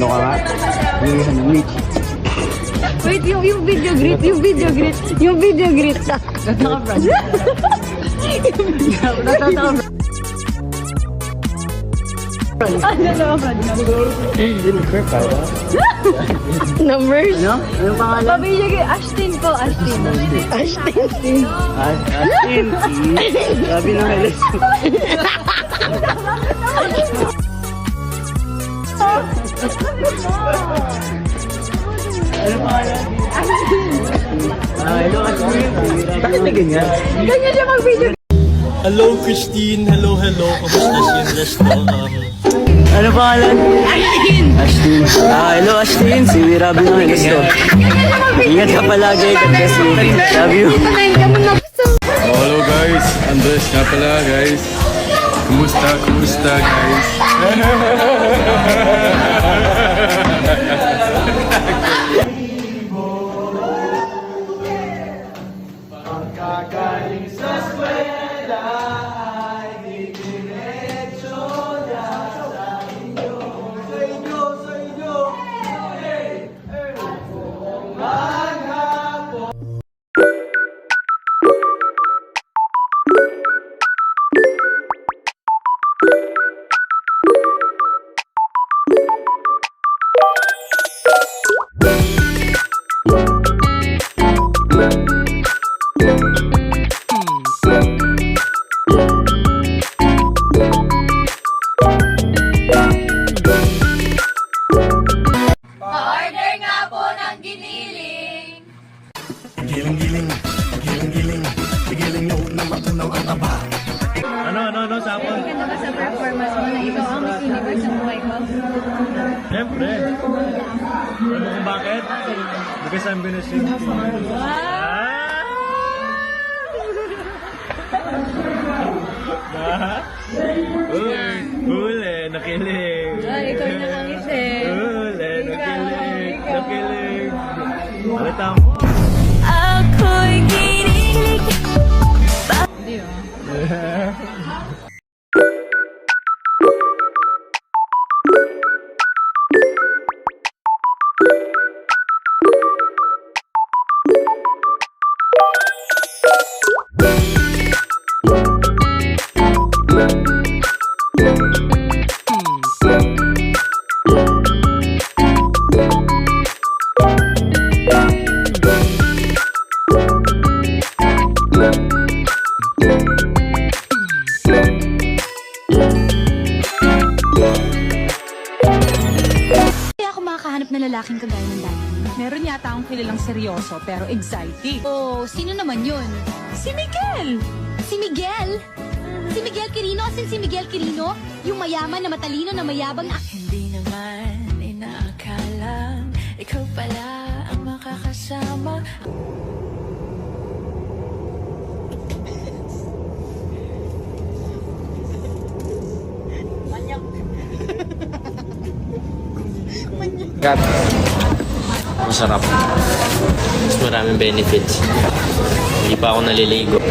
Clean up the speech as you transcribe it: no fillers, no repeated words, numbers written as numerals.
Ano ka nga? Yung isang Mitch. Wait, yung video greet. Yung video greet. Nataka-brand. Numbers? Ano? Anong pangalan? Pabili kay Ashton po, Ashton. Ashtin. Sabi ng Heles. Ano pangalan? Hello, Ashtin. Bakit na ganyan? Ganyan siya mag-video. Hello, Christine. Hello. Kamusta si Resto? Ano pangalan? Ashtin. Hello, Ashtin. Si Rabi ng Heles to. Ingat ka palagi. God bless you. Love you. Hello, guys. Andres nga pala, guys. Kumusta, guys? Order nga po ng giniling. Ano, sapon? Ganda ba sa performance mo na ikaw ang Miss Universe sa buhay ko? Siyempre. Alam mo kung bakit? Because I'm gonna sing to you. Huli, nakilig. Ikaw na lang isi. Huli, nakilig. Halata mo. Ako'y ginilig. Hindi oh. Kaya ako makakahanap ng lalaking kagaya ng dati. Meron yata akong kilalang seryoso pero exciting. Oh, sino naman yun? Si Miguel! Si Miguel? Si Miguel Quirino? Asin si Miguel Quirino? Yung mayaman na matalino na mayabang na... Hindi naman inaakala ikaw pala ang makakasama. Masarap. Mas maraming benefits. Hindi pa ako naliligo.